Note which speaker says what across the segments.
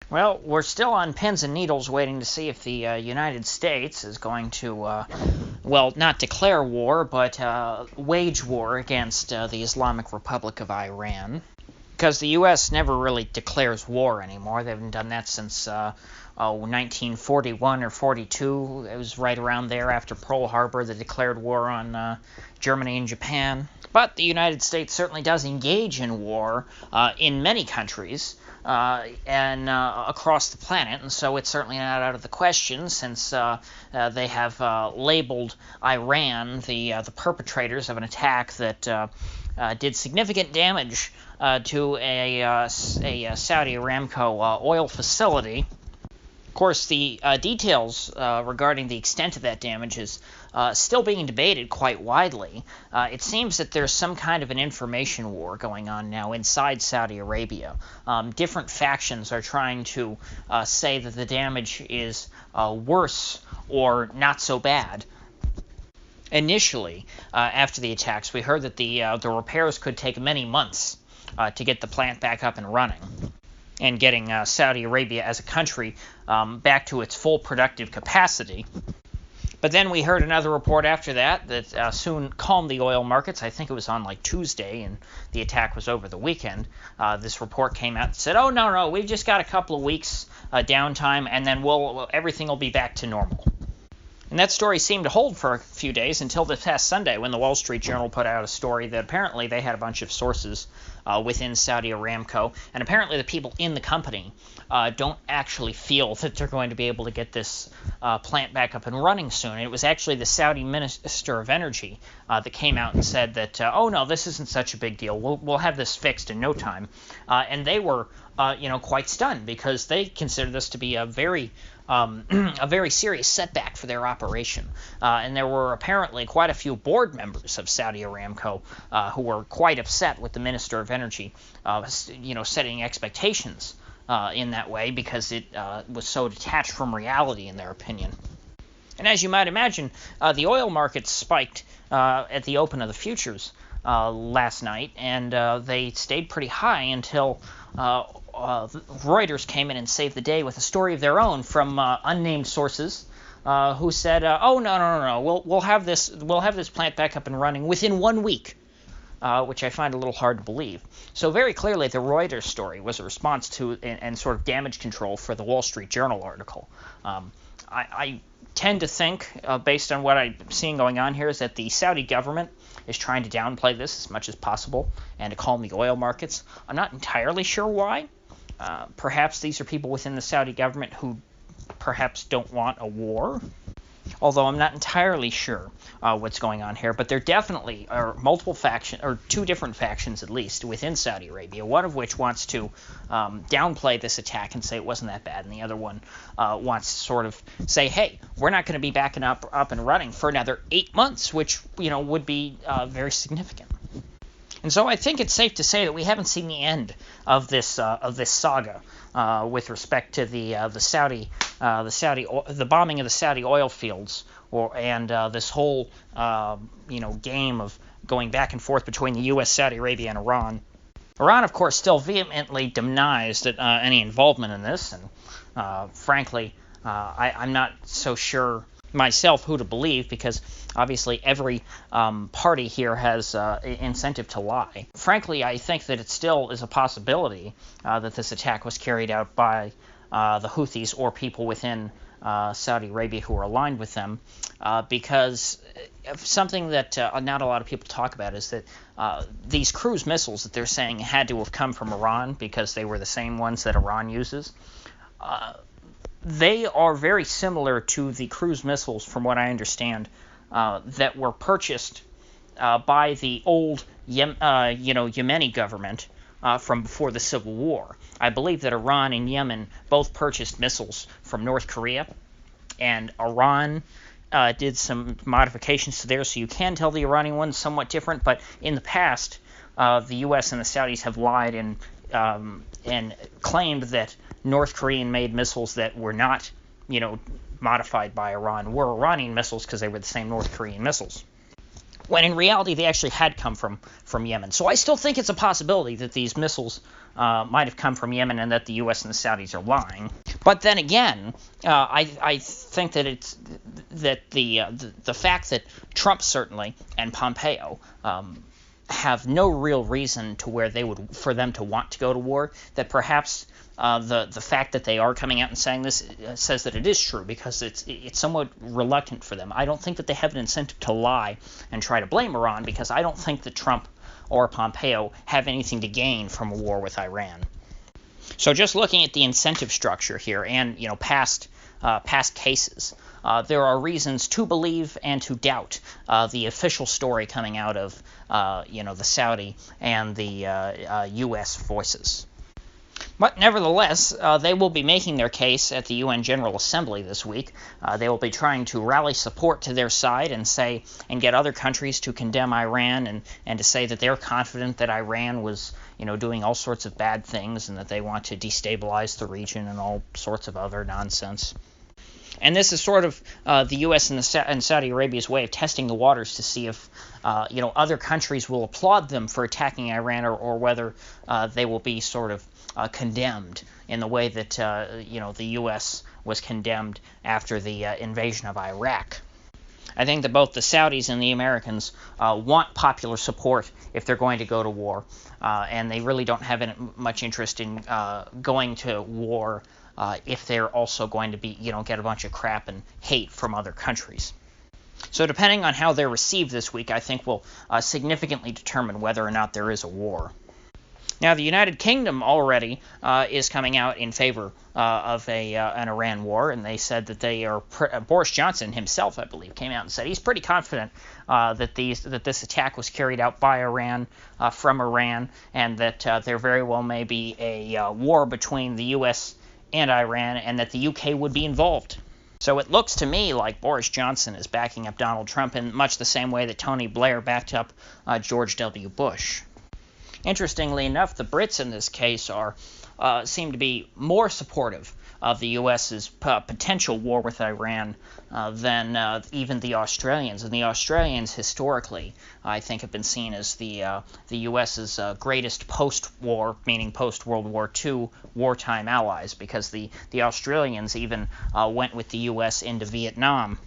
Speaker 1: Well, we're still on pins and needles waiting to see if the United States is going to, well, not declare war, but wage war against the Islamic Republic of Iran. Because the U.S. never really declares war anymore. They haven't done that since 1941 or 42. It was right around there after Pearl Harbor that declared war on Germany and Japan. But the United States certainly does engage in war in many countries and across the planet, and so it's certainly not out of the question since they have labeled Iran the perpetrators of an attack that did significant damage to a Saudi Aramco oil facility. Of course, the details regarding the extent of that damage is still being debated quite widely. It seems that there's some kind of an information war going on now inside Saudi Arabia. Different factions are trying to say that the damage is worse or not so bad. Initially, after the attacks, we heard that the repairs could take many months to get the plant back up and running, and getting Saudi Arabia as a country back to its full productive capacity. But then we heard another report after that soon calmed the oil markets. I think it was on like Tuesday, and the attack was over the weekend. This report came out and said, "Oh no, we've just got a couple of weeks downtime, and then everything will be back to normal." And that story seemed to hold for a few days until this past Sunday when the Wall Street Journal put out a story that apparently they had a bunch of sources within Saudi Aramco, and apparently the people in the company don't actually feel that they're going to be able to get this plant back up and running soon. And it was actually the Saudi Minister of Energy that came out and said that, oh no, this isn't such a big deal. We'll have this fixed in no time. And they were quite stunned because they consider this to be a very serious setback for their operation. And there were apparently quite a few board members of Saudi Aramco who were quite upset with the Minister of Energy, setting expectations in that way because it was so detached from reality in their opinion. And as you might imagine, the oil market spiked at the open of the futures last night, and they stayed pretty high until Reuters came in and saved the day with a story of their own from unnamed sources who said, "Oh no, we'll have this plant back up and running within 1 week," which I find a little hard to believe. So very clearly, the Reuters story was a response to and sort of damage control for the Wall Street Journal article. I tend to think, based on what I'm seeing going on here, is that the Saudi government is trying to downplay this as much as possible and to calm the oil markets. I'm not entirely sure why. Perhaps these are people within the Saudi government who perhaps don't want a war, although I'm not entirely sure what's going on here. But there definitely are multiple factions, or two different factions at least, within Saudi Arabia, one of which wants to downplay this attack and say it wasn't that bad, and the other one wants to sort of say, hey, we're not going to be backing up and running for another 8 months, which would be very significant. And so I think it's safe to say that we haven't seen the end of this saga with respect to the bombing of the Saudi oil fields, and this whole game of going back and forth between the U.S., Saudi Arabia, and Iran. Iran, of course, still vehemently denies that any involvement in this, and frankly, I'm not so sure myself who to believe, because obviously every party here has incentive to lie. Frankly, I think that it still is a possibility that this attack was carried out by the Houthis or people within Saudi Arabia who are aligned with them, because something that not a lot of people talk about is that these cruise missiles that they're saying had to have come from Iran because they were the same ones that Iran uses. They are very similar to the cruise missiles, from what I understand, that were purchased by the old Yemeni government from before the Civil War. I believe that Iran and Yemen both purchased missiles from North Korea, and Iran did some modifications to theirs, so you can tell the Iranian one's somewhat different. But in the past, the U.S. and the Saudis have lied and claimed that North Korean-made missiles that were not, modified by Iran were Iranian missiles because they were the same North Korean missiles. when in reality they actually had come from Yemen. So I still think it's a possibility that these missiles might have come from Yemen and that the U.S. and the Saudis are lying. But then again, I think that it's that the fact that Trump certainly and Pompeo have no real reason to where for them to want to go to war, that perhaps the fact that they are coming out and saying this says that it is true, because it's somewhat reluctant for them. I don't think that they have an incentive to lie and try to blame Iran, because I don't think that Trump or Pompeo have anything to gain from a war with Iran. So just looking at the incentive structure here and past cases, there are reasons to believe and to doubt the official story coming out of the Saudi and the U.S. voices. But nevertheless, they will be making their case at the UN General Assembly this week. They will be trying to rally support to their side and get other countries to condemn Iran and to say that they're confident that Iran was doing all sorts of bad things and that they want to destabilize the region and all sorts of other nonsense. And this is sort of the U.S. and Saudi Arabia's way of testing the waters to see if other countries will applaud them for attacking Iran, or whether they will be sort of condemned in the way that the U.S. was condemned after the invasion of Iraq. I think that both the Saudis and the Americans want popular support if they're going to go to war, and they really don't have much interest in going to war if they're also going to be, get a bunch of crap and hate from other countries. So depending on how they're received this week, I think will significantly determine whether or not there is a war. Now, the United Kingdom already is coming out in favor of an Iran war, and they said that they are. Boris Johnson himself, I believe, came out and said he's pretty confident that this attack was carried out by Iran, from Iran, and that there very well may be a war between the U.S. and Iran, and that the UK would be involved. So it looks to me like Boris Johnson is backing up Donald Trump in much the same way that Tony Blair backed up George W. Bush. Interestingly enough, the Brits in this case seem to be more supportive of the U.S.'s potential war with Iran than even the Australians. And the Australians, historically, I think, have been seen as the U.S.'s greatest post-war, meaning post-World War II, wartime allies, because the Australians even went with the U.S. into Vietnam.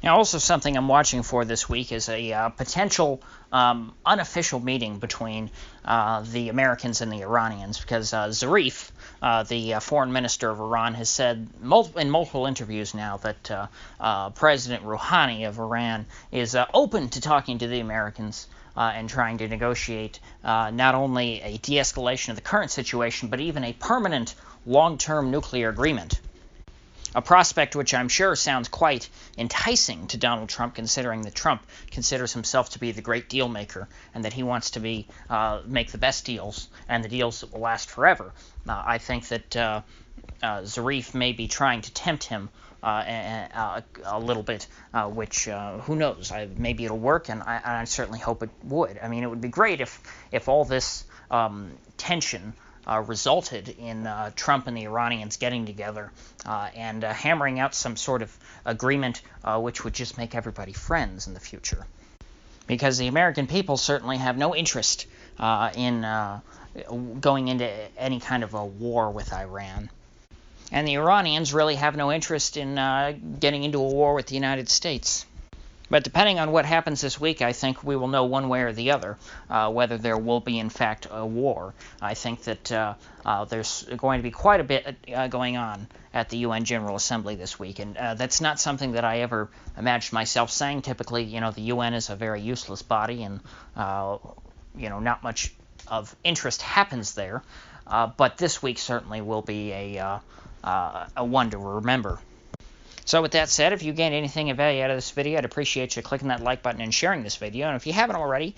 Speaker 1: Now, also something I'm watching for this week is a potential unofficial meeting between the Americans and the Iranians, because Zarif, the foreign minister of Iran, has said in multiple interviews now that President Rouhani of Iran is open to talking to the Americans and trying to negotiate not only a de-escalation of the current situation, but even a permanent long-term nuclear agreement. A prospect which I'm sure sounds quite enticing to Donald Trump, considering that Trump considers himself to be the great deal maker and that he wants to make the best deals and the deals that will last forever. I think that Zarif may be trying to tempt him a little bit, which who knows? Maybe it'll work, and I certainly hope it would. I mean, it would be great if all this tension resulted in Trump and the Iranians getting together and hammering out some sort of agreement which would just make everybody friends in the future. Because the American people certainly have no interest in going into any kind of a war with Iran. And the Iranians really have no interest in getting into a war with the United States. But depending on what happens this week, I think we will know one way or the other whether there will be, in fact, a war. I think that there's going to be quite a bit going on at the UN General Assembly this week, and that's not something that I ever imagined myself saying. Typically, the UN is a very useless body, and not much of interest happens there. But this week certainly will be a one to remember. So with that said, if you gained anything of value out of this video, I'd appreciate you clicking that like button and sharing this video. And if you haven't already,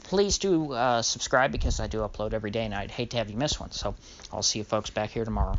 Speaker 1: please do subscribe, because I do upload every day, and I'd hate to have you miss one. So I'll see you folks back here tomorrow.